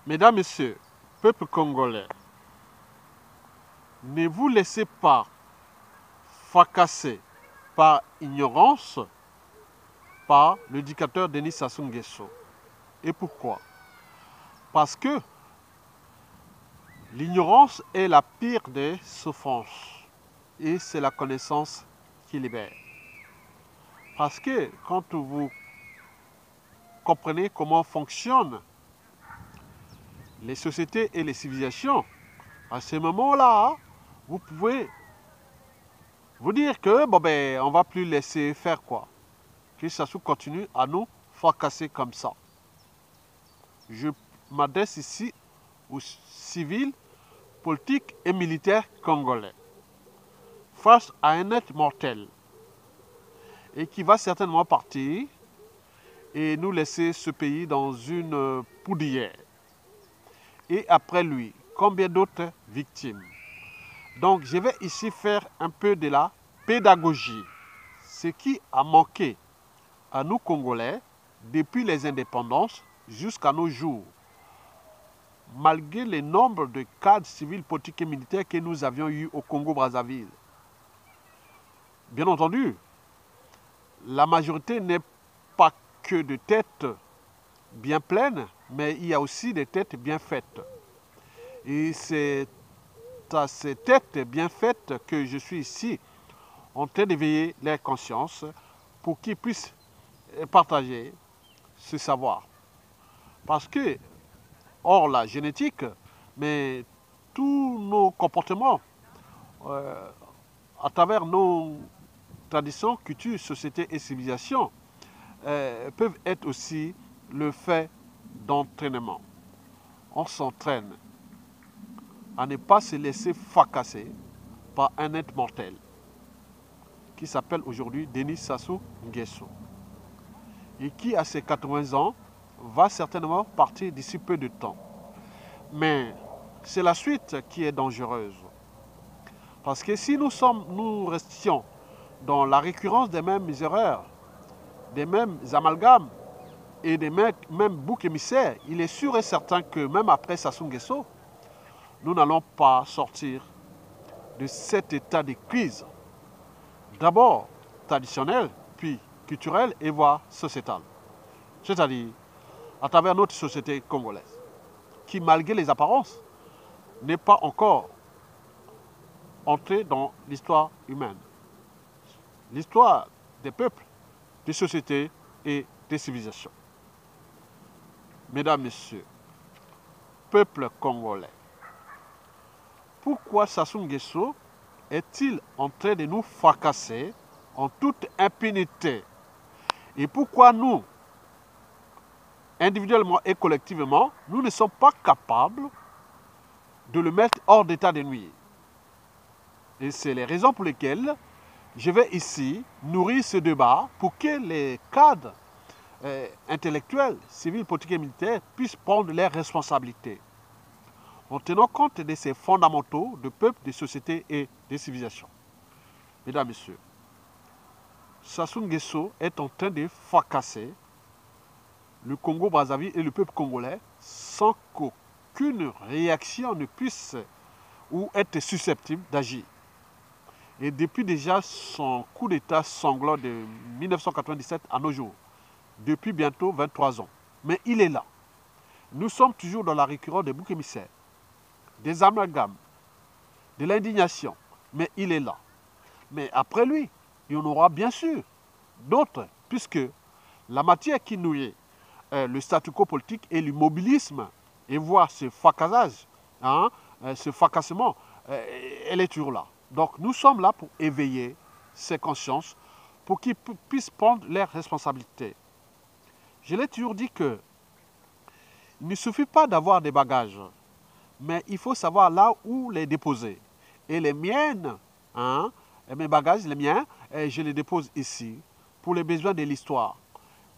Mesdames, Messieurs, peuple congolais, ne vous laissez pas fracasser par ignorance par le dictateur Denis Sassou Nguesso. Et pourquoi? Parce que l'ignorance est la pire des souffrances et c'est la connaissance qui libère. Parce que quand vous comprenez comment fonctionnent les sociétés et les civilisations, à ce moment-là, vous pouvez vous dire que bon ben, on va plus laisser faire quoi. Que Sassou continue à nous fracasser comme ça. Je m'adresse ici aux civils, politiques et militaires congolais. Face à un être mortel et qui va certainement partir et nous laisser ce pays dans une poudrière. Et après lui, combien d'autres victimes? Donc je vais ici faire un peu de la pédagogie. Ce qui a manqué à nous Congolais depuis les indépendances jusqu'à nos jours. Malgré le nombre de cadres civils, politiques et militaires que nous avions eus au Congo-Brazzaville. Bien entendu, la majorité n'est pas que de têtes bien pleines, mais il y a aussi des têtes bien faites. Et c'est à ces têtes bien faites que je suis ici en train d'éveiller leur conscience pour qu'ils puissent partager ce savoir. Parce que, hors la génétique, mais tous nos comportements, à travers nos traditions, cultures, sociétés et civilisations, peuvent être aussi le fait d'entraînement. On s'entraîne à ne pas se laisser fracasser par un être mortel qui s'appelle aujourd'hui Denis Sassou Nguesso et qui, à ses 80 ans, va certainement partir d'ici peu de temps. Mais c'est la suite qui est dangereuse. Parce que si nous restions dans la récurrence des mêmes erreurs, des mêmes amalgames et des mêmes boucs émissaires, il est sûr et certain que même après Sassou Nguesso, nous n'allons pas sortir de cet état de crise. D'abord traditionnel, puis culturel et voire sociétal. C'est-à-dire à travers notre société congolaise, qui malgré les apparences, n'est pas encore entrée dans l'histoire humaine. L'histoire des peuples, des sociétés et des civilisations. Mesdames, Messieurs, peuple congolais, pourquoi Sassou Nguesso est-il en train de nous fracasser en toute impunité? Et pourquoi nous, individuellement et collectivement, nous ne sommes pas capables de le mettre hors d'état de nuire? Et c'est les raisons pour lesquelles je vais ici nourrir ce débat pour que les cadres intellectuels, civils, politiques et militaires puissent prendre leurs responsabilités en tenant compte de ces fondamentaux de peuples, de sociétés et de civilisations. Mesdames, Messieurs, Sassou Nguesso est en train de fracasser le Congo-Brazzaville et le peuple congolais sans qu'aucune réaction ne puisse ou être susceptible d'agir. Et depuis déjà son coup d'État sanglant de 1997 à nos jours, depuis bientôt 23 ans. Mais il est là. Nous sommes toujours dans la récurrence des boucs émissaires, des amalgames, de l'indignation. Mais il est là. Mais après lui, il y en aura bien sûr d'autres, puisque la matière qui nourrit le statu quo politique et l'immobilisme, et voir ce fracassage, ce fracassement, elle est toujours là. Donc nous sommes là pour éveiller ces consciences, pour qu'ils puissent prendre leurs responsabilités. Je l'ai toujours dit que il ne suffit pas d'avoir des bagages, mais il faut savoir là où les déposer. Et les miennes, mes bagages, les miens, je les dépose ici pour les besoins de l'histoire,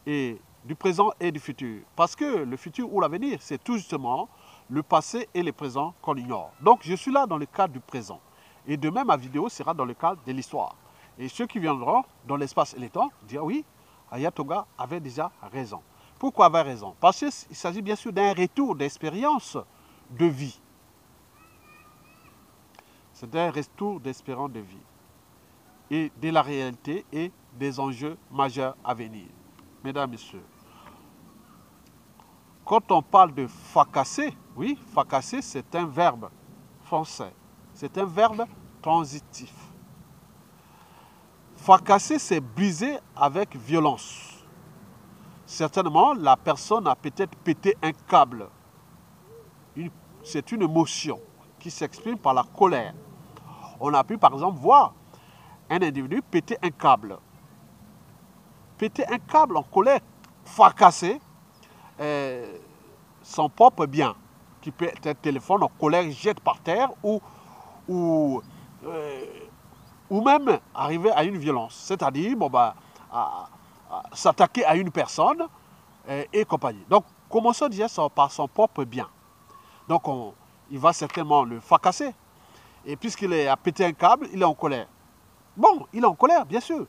et du présent et du futur. Parce que le futur ou l'avenir, c'est tout justement le passé et le présent qu'on ignore. Donc je suis là dans le cadre du présent. Et demain, ma vidéo sera dans le cadre de l'histoire. Et ceux qui viendront dans l'espace et le temps diront oui, Aya Toga avait déjà raison. Pourquoi avoir raison? Parce qu'il s'agit bien sûr d'un retour d'expérience de vie. C'est un retour d'espérance de vie et de la réalité et des enjeux majeurs à venir. Mesdames, Messieurs, quand on parle de fracasser, oui, fracasser, c'est un verbe français. C'est un verbe transitif. Fracasser, c'est briser avec violence. Certainement, la personne a peut-être pété un câble. C'est une émotion qui s'exprime par la colère. On a pu par exemple voir un individu péter un câble. Péter un câble en colère, fracasser son propre bien, qui peut être un téléphone en colère, jette par terre ou même arriver à une violence. C'est-à-dire, s'attaquer à une personne et compagnie. Donc, commençons déjà par son propre bien. Donc, il va certainement le fracasser. Et puisqu'il a pété un câble, il est en colère. Bon, il est en colère, bien sûr.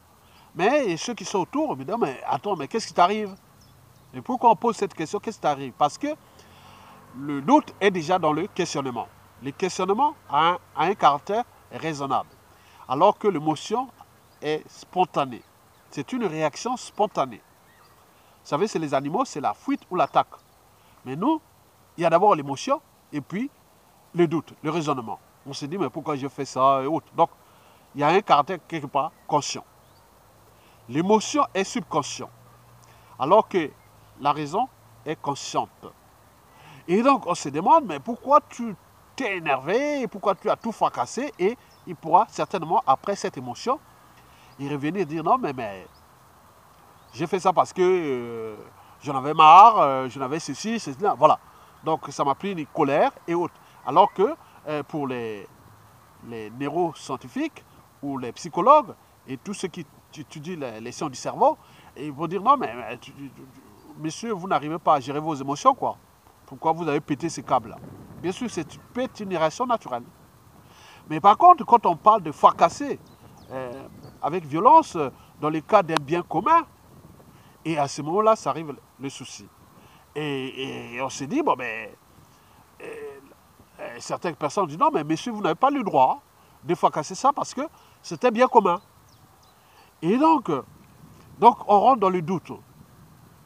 Mais ceux qui sont autour me disent, mais attends, mais qu'est-ce qui t'arrive? Et pourquoi on pose cette question, qu'est-ce qui t'arrive? Parce que le doute est déjà dans le questionnement. Le questionnement a un caractère raisonnable. Alors que l'émotion est spontanée. C'est une réaction spontanée. Vous savez, c'est les animaux, c'est la fuite ou l'attaque. Mais nous, il y a d'abord l'émotion et puis le doute, le raisonnement. On se dit, mais pourquoi je fais ça et autres. Donc, il y a un caractère quelque part conscient. L'émotion est subconscient, alors que la raison est consciente. Et donc, on se demande, mais pourquoi tu t'es énervé, pourquoi tu as tout fracassé, et il pourra certainement, après cette émotion, y revenir et dire, non, mais j'ai fait ça parce que j'en avais marre, j'en avais ceci, cela, voilà. Donc, ça m'a pris une colère et autres. Alors que pour les neuroscientifiques ou les psychologues et tous ceux qui étudient les sciences du cerveau, ils vont dire, non, mais monsieur, vous n'arrivez pas à gérer vos émotions, quoi. Pourquoi vous avez pété ces câbles-là? Bien sûr, c'est une réaction naturelle. Mais par contre, quand on parle de fracasser avec violence dans le cas d'un bien commun, et à ce moment-là, ça arrive le souci. Et on s'est dit, bon, mais certaines personnes disent, non, mais monsieur, vous n'avez pas le droit de fracasser ça parce que c'est un bien commun. Et donc on rentre dans le doute.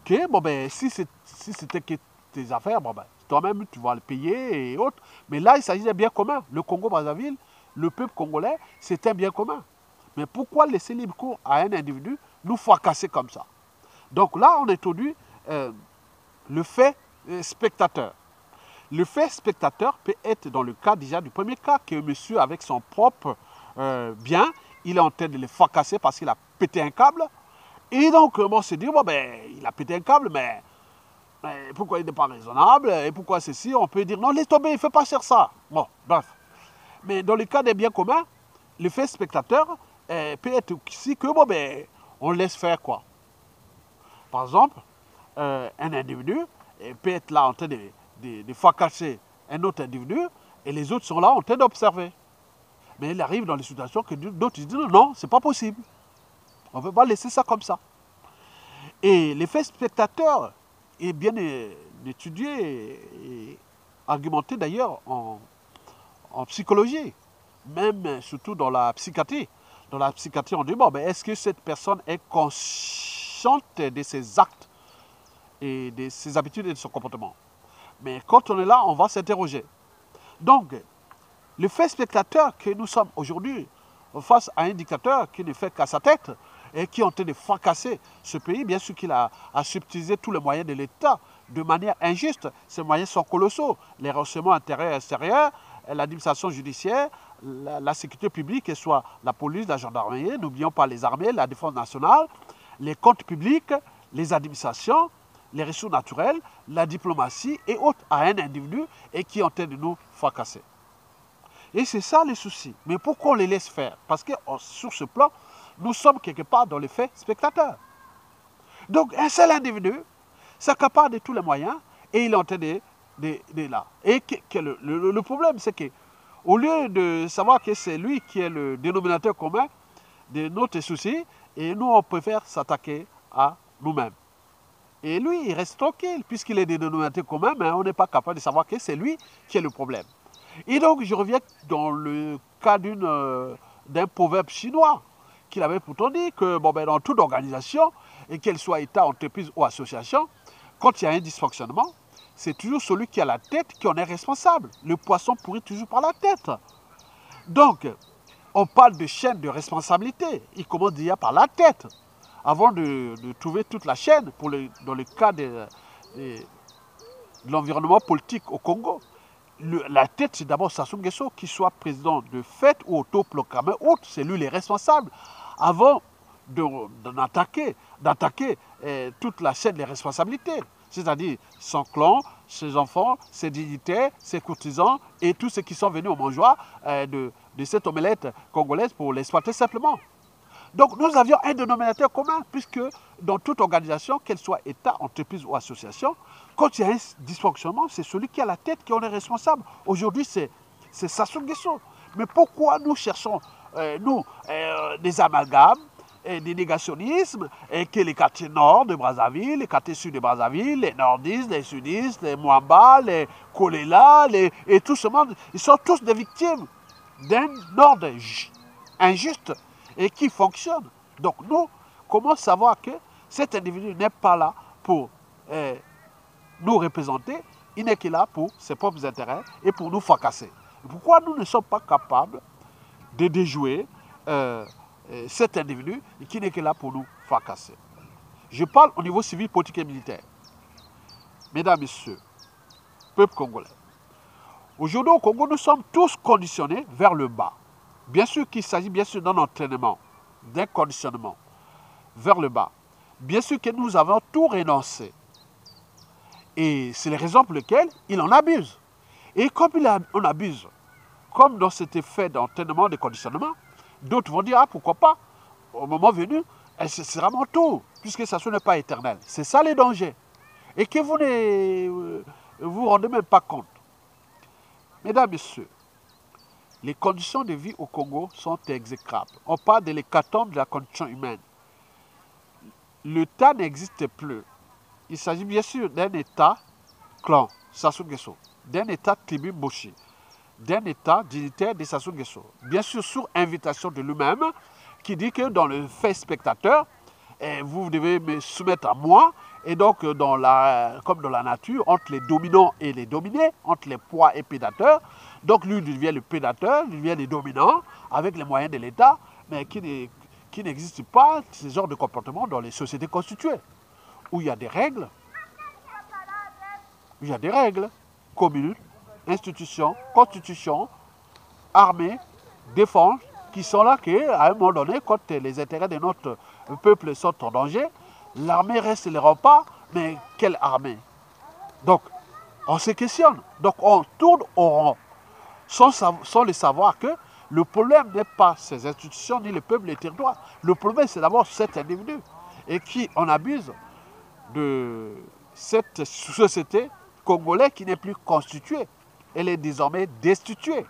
Que, bon, ben, si c'était que tes affaires, bon, ben, toi-même, tu vas le payer et autres. Mais là, il s'agit d'un bien commun. Le Congo-Brazzaville, le peuple congolais, c'est un bien commun. Mais pourquoi laisser libre cours à un individu nous fracasser comme ça? Donc là, on introduit le fait spectateur. Le fait spectateur peut être dans le cas déjà du premier cas, que monsieur, avec son propre bien, il est en train de le fracasser parce qu'il a pété un câble. Et donc, on se dit, bon, ben, il a pété un câble, mais pourquoi il n'est pas raisonnable? Et pourquoi ceci? On peut dire, non, laisse tomber, il ne fait pas faire ça. Bon, bref. Mais dans le cas des biens communs, le fait spectateur peut être ici que, bon, ben, on laisse faire quoi. Par exemple, un individu peut être là en train de fracasser un autre individu et les autres sont là en train d'observer. Mais il arrive dans des situations que d'autres disent non, c'est pas possible. On ne peut pas laisser ça comme ça. Et l'effet spectateur est bien étudié et argumenté d'ailleurs en psychologie, même surtout dans la psychiatrie. Dans la psychiatrie, on dit, bon, ben, est-ce que cette personne est consciente de ses actes et de ses habitudes et de son comportement? Mais quand on est là, on va s'interroger. Donc, le fait spectateur que nous sommes aujourd'hui face à un dictateur qui ne fait qu'à sa tête et qui est en train de fracasser ce pays, bien sûr qu'il a subtilisé tous les moyens de l'État de manière injuste. Ces moyens sont colossaux. Les renseignements intérieurs et extérieurs, l'administration judiciaire, la sécurité publique, que ce soit la police, la gendarmerie, n'oublions pas les armées, la défense nationale, les comptes publics, les administrations, les ressources naturelles, la diplomatie et autres à un individu et qui est en train de nous fracasser. Et c'est ça le souci. Mais pourquoi on les laisse faire? Parce que sur ce plan, nous sommes quelque part dans l'effet spectateur. Donc un seul individu s'accapare de tous les moyens et il est en train de là. Et le problème, c'est que au lieu de savoir que c'est lui qui est le dénominateur commun de notre souci, et nous on préfère s'attaquer à nous-mêmes. Et lui, il reste tranquille, puisqu'il est des dénominateurs communs, mais on n'est pas capable de savoir que c'est lui qui est le problème. Et donc, je reviens dans le cas d'un proverbe chinois, qu'il avait pourtant dit que dans toute organisation, et qu'elle soit État, entreprise ou association, quand il y a un dysfonctionnement, c'est toujours celui qui a la tête qui en est responsable. Le poisson pourrit toujours par la tête. Donc, on parle de chaîne de responsabilité. Il commence déjà par la tête. Avant de trouver toute la chaîne, dans le cas de l'environnement politique au Congo, la tête, c'est d'abord Sassou Nguesso, qu'il soit président de fait ou autoproclamé autre, c'est lui le responsable. Avant d'attaquer toute la chaîne des responsabilités, c'est-à-dire son clan, ses enfants, ses dignitaires, ses courtisans et tous ceux qui sont venus au mangeoir de cette omelette congolaise pour l'exploiter simplement. Donc nous avions un dénominateur commun, puisque dans toute organisation, qu'elle soit État, entreprise ou association, quand il y a un dysfonctionnement, c'est celui qui a la tête qui en est responsable. Aujourd'hui, c'est Sassou Nguesso. Mais pourquoi nous cherchons, des amalgames, des négationnismes, et que les quartiers nord de Brazzaville, les quartiers sud de Brazzaville, les nordistes, les sudistes, les Mwamba, les Kolela, et tout ce monde, ils sont tous des victimes d'un ordre injuste et qui fonctionne. Donc nous, comment savoir que cet individu n'est pas là pour nous représenter, il n'est que là pour ses propres intérêts et pour nous fracasser. Pourquoi nous ne sommes pas capables de déjouer cet individu qui n'est que là pour nous fracasser? Je parle au niveau civil, politique et militaire. Mesdames, Messieurs, peuple congolais, aujourd'hui au Congo, nous sommes tous conditionnés vers le bas. Bien sûr qu'il s'agit bien sûr d'un entraînement, d'un conditionnement vers le bas. Bien sûr que nous avons tout renoncé. Et c'est les raisons pour lesquelles il en abuse. Et comme on abuse, comme dans cet effet d'entraînement, de conditionnement, d'autres vont dire, ah pourquoi pas, au moment venu, c'est vraiment tout, puisque ça n'est pas éternel. C'est ça les dangers. Et que vous ne vous rendez même pas compte. Mesdames, Messieurs, les conditions de vie au Congo sont exécrables. On parle de l'hécatombe de la condition humaine. L'État n'existe plus. Il s'agit bien sûr d'un État clan, Sassou Nguesso, d'un État tribu Boshi, d'un État dignitaire de Sassou Nguesso. Bien sûr, sous invitation de lui-même, qui dit que dans le fait spectateur, vous devez me soumettre à moi. Et donc, comme dans la nature, entre les dominants et les dominés, entre les proies et prédateurs, donc lui devient le prédateur, lui devient le dominant, avec les moyens de l'État, mais qui n'existe pas ce genre de comportement dans les sociétés constituées, où il y a des règles, communes, institutions, constitutions, armées, défense, qui sont là qu'à un moment donné, quand les intérêts de notre peuple sont en danger, l'armée reste les remparts, mais quelle armée? Donc, on se questionne. Donc, on tourne au rond, sans le savoir que le problème n'est pas ces institutions ni le peuple, les territoires. Le problème, c'est d'abord cet individu et qui en abuse de cette société congolaise qui n'est plus constituée. Elle est désormais destituée.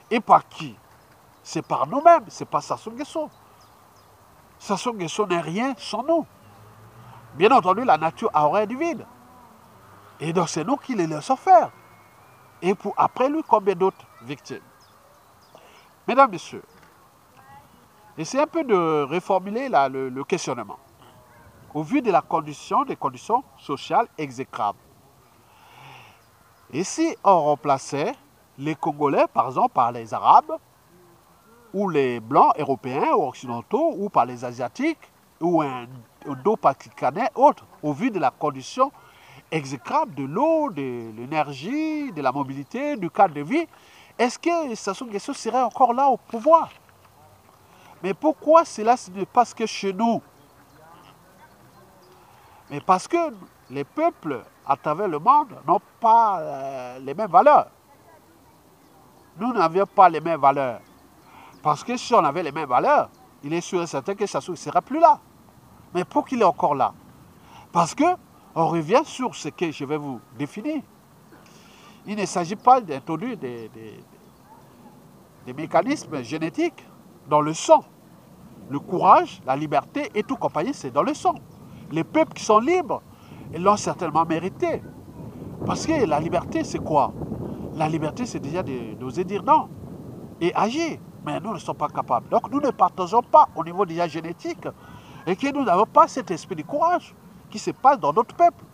Et par qui? C'est par nous-mêmes, c'est pas Sassou Nguesso. Sassou Nguesso n'est rien sans nous. Bien entendu, la nature a horreur du vide. Et donc, c'est nous qui les laissons faire. Et pour après lui, combien d'autres victimes? Mesdames, Messieurs, essayez un peu de reformuler le questionnement. Au vu de des conditions sociales exécrables. Et si on remplaçait les Congolais, par exemple, par les Arabes, ou les Blancs européens ou occidentaux, ou par les Asiatiques, ou un Indo-Pakistanais, autres, au vu de la condition exécrable de l'eau, de l'énergie, de la mobilité, du cadre de vie, est-ce que Sassou Nguesso serait encore là au pouvoir? Mais pourquoi cela? Ce n'est pas que chez nous, mais parce que les peuples à travers le monde n'ont pas les mêmes valeurs. Nous n'avions pas les mêmes valeurs. Parce que si on avait les mêmes valeurs, il est sûr et certain que Sassou ne sera plus là. Mais pourquoi il est encore là? Parce que on revient sur ce que je vais vous définir. Il ne s'agit pas d'introduire des mécanismes génétiques dans le sang. Le courage, la liberté et tout compagnie, c'est dans le sang. Les peuples qui sont libres Ils l'ont certainement mérité. Parce que la liberté, c'est quoi? La liberté, c'est déjà d'oser dire non et agir. Mais nous ne sommes pas capables. Donc nous ne partageons pas au niveau déjà génétique et que nous n'avons pas cet esprit de courage qui se passe dans d'autres peuples.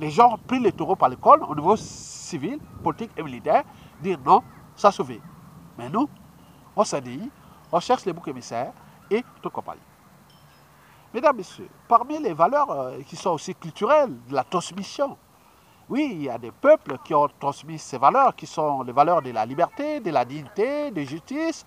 Les gens ont pris les taureaux par le col au niveau civil, politique et militaire, dire non, ça suffit. Mais nous, on s'est dit, on cherche les boucs émissaires et tout compagnie. Mesdames, Messieurs, parmi les valeurs qui sont aussi culturelles de la transmission, oui, il y a des peuples qui ont transmis ces valeurs, qui sont les valeurs de la liberté, de la dignité, de justice,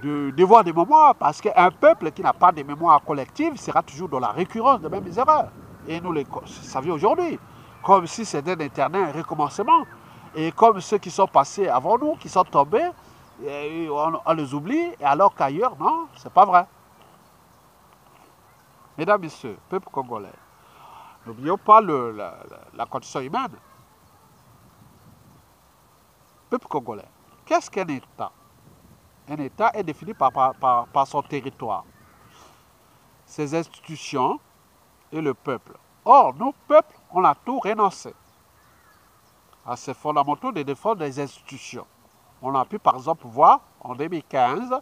de devoir de mémoire, parce qu'un peuple qui n'a pas de mémoire collective sera toujours dans la récurrence de mêmes erreurs. Et nous le savions aujourd'hui, comme si c'était un éternel recommencement. Et comme ceux qui sont passés avant nous, qui sont tombés, on les oublie, alors qu'ailleurs, non, c'est pas vrai. Mesdames, Messieurs, peuple congolais, n'oublions pas la condition humaine. Peuple congolais, qu'est-ce qu'un État? Un État est défini par son territoire, ses institutions et le peuple. Or, nous, peuple, on a tout renoncé à ces fondamentaux de défense des institutions. On a pu, par exemple, voir en 2015,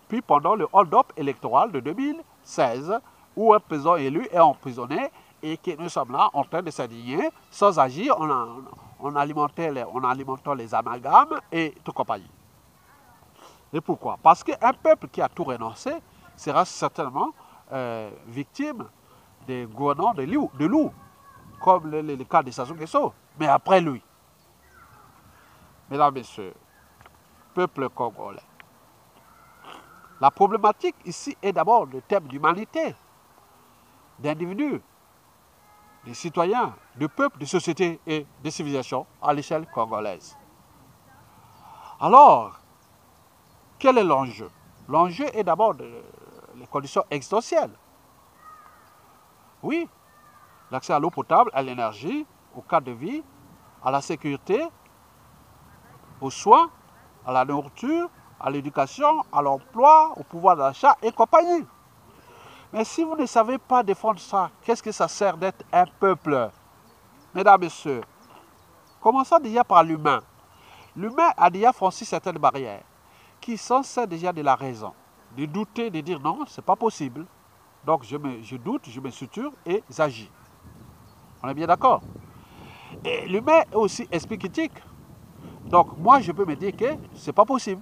puis pendant le hold-up électoral de 2016, où un président élu est emprisonné et que nous sommes là en train de s'indigner, sans agir, on alimentait les amalgames et tout compagnie. Et pourquoi? Parce qu'un peuple qui a tout renoncé sera certainement victime des gouvernants de loups, comme le cas de Sassou Nguesso, mais après lui. Mesdames, Messieurs, peuple congolais, la problématique ici est d'abord le thème d'humanité, d'individus, de citoyens, de peuples, de sociétés et de civilisations à l'échelle congolaise. Alors, quel est l'enjeu? L'enjeu est d'abord les conditions existentielles. Oui, l'accès à l'eau potable, à l'énergie, au cadre de vie, à la sécurité, aux soins, à la nourriture, à l'éducation, à l'emploi, au pouvoir d'achat et compagnie. Mais si vous ne savez pas défendre ça, qu'est-ce que ça sert d'être un peuple? Mesdames, Messieurs, commençons déjà par l'humain. L'humain a déjà franchi certaines barrières qui sont celles déjà de la raison. De douter, de dire non, ce n'est pas possible. Donc je doute, je me suture et j'agis. On est bien d'accord? Et l'humain est aussi esprit critique. Donc moi je peux me dire que ce n'est pas possible.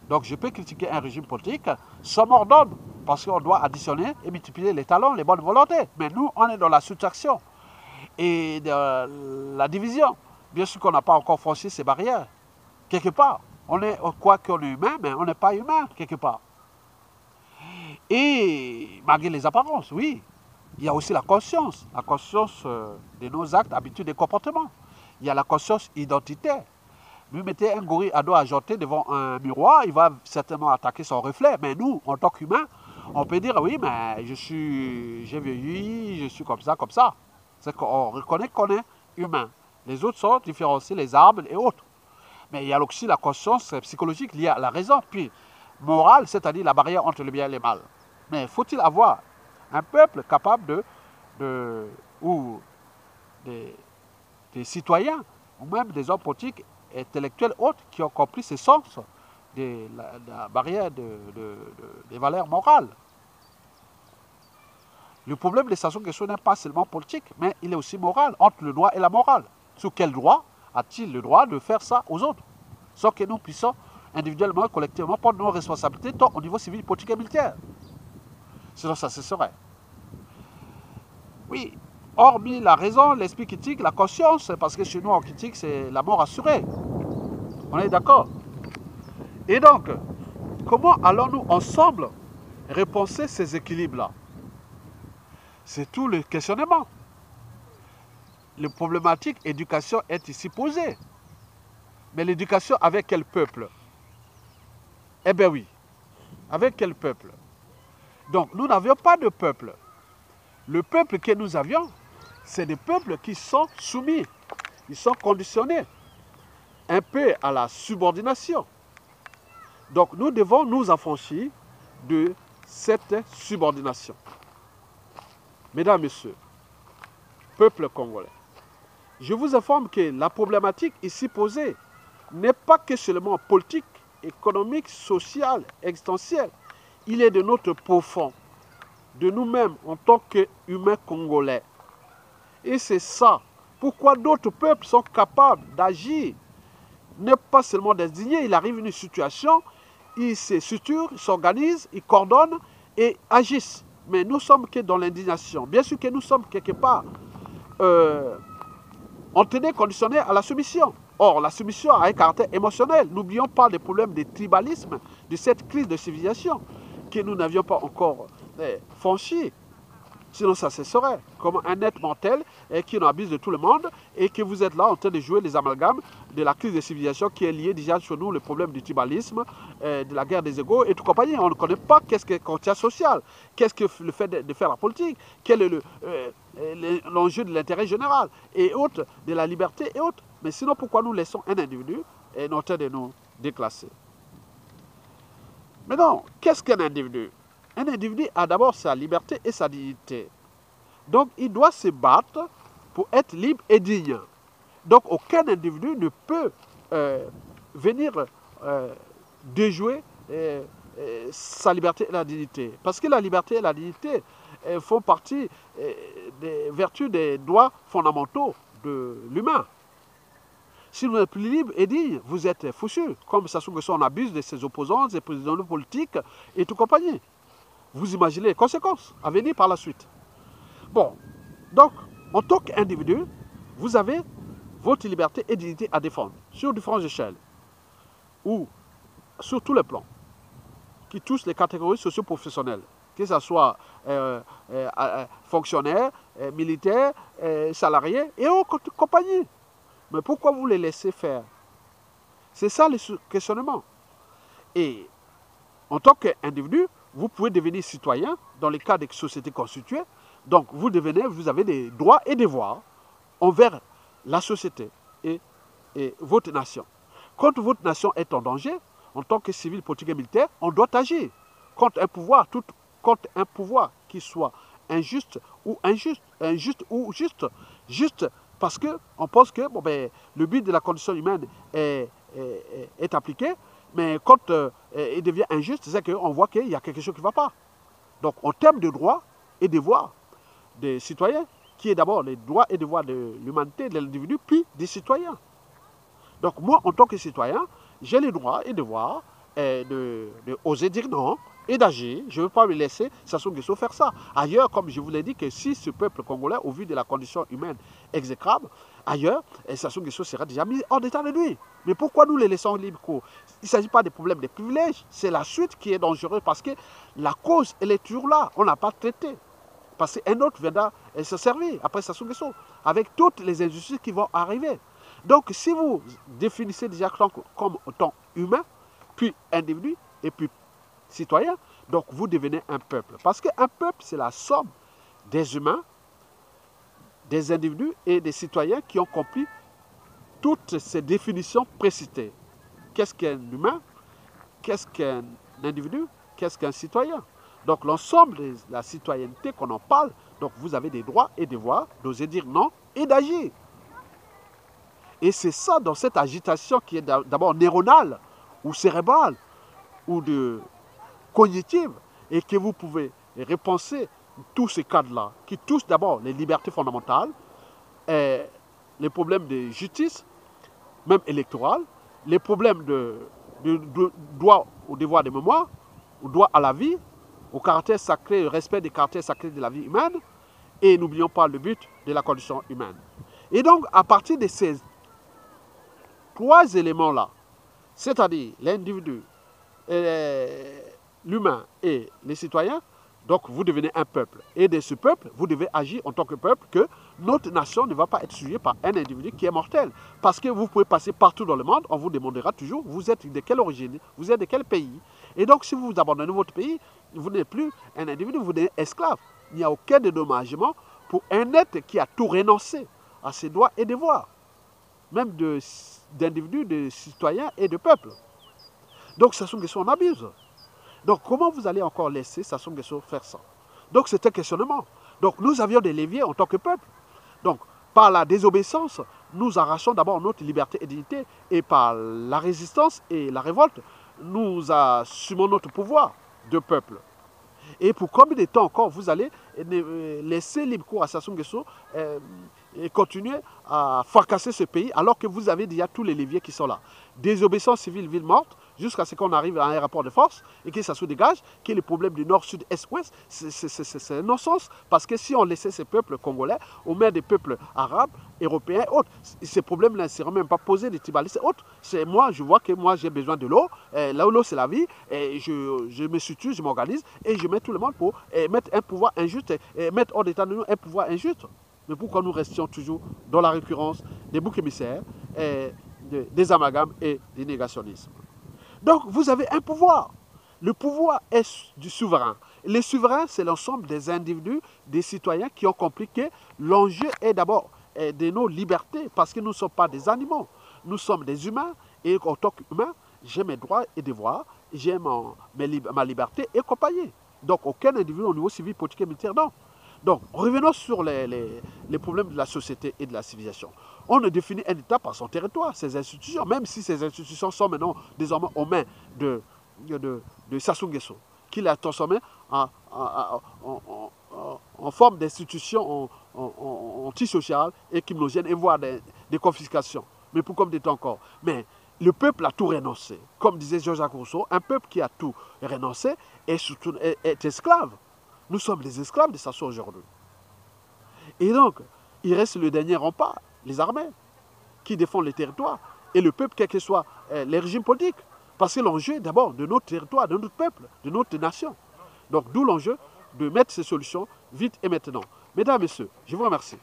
Donc je peux critiquer un régime politique sans mort d'ordre, parce qu'on doit additionner et multiplier les talents, les bonnes volontés. Mais nous, on est dans la soustraction et de la division. Bien sûr qu'on n'a pas encore franchi ces barrières. Quelque part, on croit qu'on est humain, mais on n'est pas humain, quelque part. Et malgré les apparences, oui, il y a aussi la conscience de nos actes, habitudes et comportements. Il y a la conscience identitaire. Vous mettez un gorille à dos argenté devant un miroir, il va certainement attaquer son reflet. Mais nous, en tant qu'humains, on peut dire, oui, mais j'ai vieilli, je suis comme ça, comme ça. C'est qu'on reconnaît qu'on est humain. Les autres sont différenciés, les arbres et autres. Mais il y a aussi la conscience psychologique liée à la raison, puis morale, c'est-à-dire la barrière entre le bien et le mal. Mais faut-il avoir un peuple capable ou des citoyens, ou même des hommes politiques, intellectuels autres, qui ont compris ce sens de la barrière des valeurs morales. Le problème de Sassou Nguesso n'est pas seulement politique, mais il est aussi moral, entre le droit et la morale. Sous quel droit a-t-il le droit de faire ça aux autres, sans que nous puissions individuellement, collectivement, prendre nos responsabilités, tant au niveau civil, politique et militaire? Sinon, ça cesserait. Oui, hormis la raison, l'esprit critique, la conscience, parce que chez nous, en critique, c'est la mort assurée. On est d'accord? Et donc, comment allons-nous ensemble repenser ces équilibres-là? C'est tout le questionnement. La problématique éducation est ici posée. Mais l'éducation avec quel peuple? Eh bien oui, avec quel peuple? Donc, nous n'avions pas de peuple. Le peuple que nous avions, c'est des peuples qui sont soumis, ils sont conditionnés un peu à la subordination. Donc, nous devons nous affranchir de cette subordination. Mesdames, Messieurs, peuple congolais, je vous informe que la problématique ici posée n'est pas que seulement politique, économique, sociale, existentielle. Il est de notre profond, de nous-mêmes en tant qu'humains congolais. Et c'est ça. Pourquoi d'autres peuples sont capables d'agir, ne pas seulement d'indigner. Il arrive une situation, ils se structurent, ils s'organisent, ils coordonnent et agissent. Mais nous sommes que dans l'indignation. Bien sûr que nous sommes quelque part entraînés, conditionnés à la soumission. Or, la soumission a un caractère émotionnel. N'oublions pas les problèmes de tribalisme, de cette crise de civilisation que nous n'avions pas encore franchi. Sinon, ça cesserait. Comme un être mortel qui en abuse de tout le monde et que vous êtes là en train de jouer les amalgames de la crise de civilisation qui est liée déjà sur nous, le problème du tribalisme, de la guerre des égaux et tout compagnie. On ne connaît pas qu'est-ce que le contexte social, qu'est-ce que le fait de faire la politique, quel est l'enjeu de l'intérêt général et autres, de la liberté et autres. Mais sinon, pourquoi nous laissons un individu et en train de nous déclasser? Mais non, qu'est-ce qu'un individu? Un individu a d'abord sa liberté et sa dignité. Donc, il doit se battre pour être libre et digne. Donc, aucun individu ne peut venir déjouer sa liberté et la dignité. Parce que la liberté et la dignité font partie des vertus des droits fondamentaux de l'humain. Si vous n'êtes plus libre et digne, vous êtes foutu. Comme Sassou Nguesso, on abuse de ses opposants, des présidents politiques et tout compagnie. Vous imaginez les conséquences à venir par la suite. Bon, donc, en tant qu'individu, vous avez votre liberté et dignité à défendre sur différentes échelles ou sur tous les plans qui touchent les catégories socio-professionnelles, que ce soit fonctionnaires, militaires, salariés et autres compagnies. Mais pourquoi vous les laissez faire? C'est ça le questionnement. Et en tant qu'individu, vous pouvez devenir citoyen dans les cas des sociétés constituées. Donc, vous avez des droits et devoirs envers la société et votre nation. Quand votre nation est en danger, en tant que civil, politique et militaire, on doit agir contre un pouvoir, qui soit injuste ou injuste, injuste ou juste. Juste parce qu'on pense que le but de la condition humaine est appliqué. Mais quand il devient injuste, c'est qu'on voit qu'il y a quelque chose qui ne va pas. Donc, en termes de droits et devoirs des citoyens, qui est d'abord les droits et devoirs de l'humanité, de l'individu, puis des citoyens. Donc, moi, en tant que citoyen, j'ai les droits et devoirs de oser dire non et d'agir. Je ne veux pas me laisser Sassou Nguesso faire ça. Ailleurs, comme je vous l'ai dit, que si ce peuple congolais, au vu de la condition humaine exécrable, ailleurs, Sassou Nguesso sera déjà mis hors d'état de nuire. Mais pourquoi nous les laissons libre cours? Il ne s'agit pas des problèmes de privilèges, c'est la suite qui est dangereuse parce que la cause, elle est toujours là. On n'a pas traité. Parce qu'un autre viendra se servir après Sassou Nguesso, avec toutes les injustices qui vont arriver. Donc, si vous définissez déjà comme autant humain, puis individu, et puis citoyen, donc vous devenez un peuple. Parce qu'un peuple, c'est la somme des humains, des individus et des citoyens qui ont compris toutes ces définitions précitées. Qu'est-ce qu'un humain? Qu'est-ce qu'un individu? Qu'est-ce qu'un citoyen? Donc l'ensemble de la citoyenneté qu'on en parle, donc vous avez des droits et devoirs d'oser dire non et d'agir. Et c'est ça, dans cette agitation qui est d'abord neuronale, ou cérébrale, ou cognitive, et que vous pouvez repenser tous ces cadres-là, qui touchent d'abord les libertés fondamentales, les problèmes de justice, même électorale, les problèmes de droit au devoir de mémoire, au droit à la vie, au caractère sacré, au respect des caractères sacrés de la vie humaine, et n'oublions pas le but de la condition humaine. Et donc, à partir de ces trois éléments-là, c'est-à-dire l'individu, l'humain et les citoyens, donc vous devenez un peuple. Et de ce peuple, vous devez agir en tant que peuple, que notre nation ne va pas être suivie par un individu qui est mortel. Parce que vous pouvez passer partout dans le monde, on vous demandera toujours, vous êtes de quelle origine, vous êtes de quel pays. Et donc si vous abandonnez votre pays, vous n'êtes plus un individu, vous êtes esclave. Il n'y a aucun dédommagement pour un être qui a tout renoncé à ses droits et devoirs, même d'individus, de citoyens et de peuples. Donc Sassou Nguesso en abuse. Donc comment vous allez encore laisser Sassou Nguesso faire ça? Donc c'est un questionnement. Donc nous avions des leviers en tant que peuple. Donc par la désobéissance, nous arrachons d'abord notre liberté et dignité, et par la résistance et la révolte, nous assumons notre pouvoir de peuple. Et pour combien de temps encore vous allez laisser libre cours à Sassou Nguesso et continuer à fracasser ce pays alors que vous avez déjà tous les leviers qui sont là. Désobéissance civile, ville morte, jusqu'à ce qu'on arrive à un rapport de force et que ça se dégage, que le problème du nord, sud, est, ouest, c'est un non-sens. Parce que si on laissait ces peuples congolais aux mains des peuples arabes, européens et autres, ces problèmes-là ne seraient même pas posés, les tribalistes et autres. C'est moi, je vois que moi j'ai besoin de l'eau, l'eau c'est la vie, et je me situe, je m'organise et je mets tout le monde pour mettre un pouvoir injuste, et mettre hors d'état de nous un pouvoir injuste. Mais pourquoi nous restions toujours dans la récurrence des boucs émissaires, des amalgames et des négationnismes? Donc vous avez un pouvoir. Le pouvoir est du souverain. Les souverains, c'est l'ensemble des individus, des citoyens qui ont compris que l'enjeu est d'abord de nos libertés, parce que nous ne sommes pas des animaux. Nous sommes des humains, et en tant qu'humain, j'ai mes droits et devoirs, j'ai ma liberté et compagnie. Donc aucun individu au niveau civil, politique et militaire, non. Donc, revenons sur les problèmes de la société et de la civilisation. On ne définit un État par son territoire, ses institutions, même si ces institutions sont maintenant désormais aux mains de Sassou Nguesso, qui l'a transformé en forme d'institution antisociale et criminogène, et voire des confiscations. Mais pour combien de temps encore? Mais le peuple a tout renoncé. Comme disait Jean-Jacques Rousseau, un peuple qui a tout renoncé est esclave. Nous sommes les esclaves de Sassou aujourd'hui. Et donc, il reste le dernier rempart, les armées, qui défendent les territoires, et le peuple, quel que soit les régimes politiques. Parce que l'enjeu est d'abord de notre territoire, de notre peuple, de notre nation. Donc, d'où l'enjeu de mettre ces solutions vite et maintenant. Mesdames et messieurs, je vous remercie.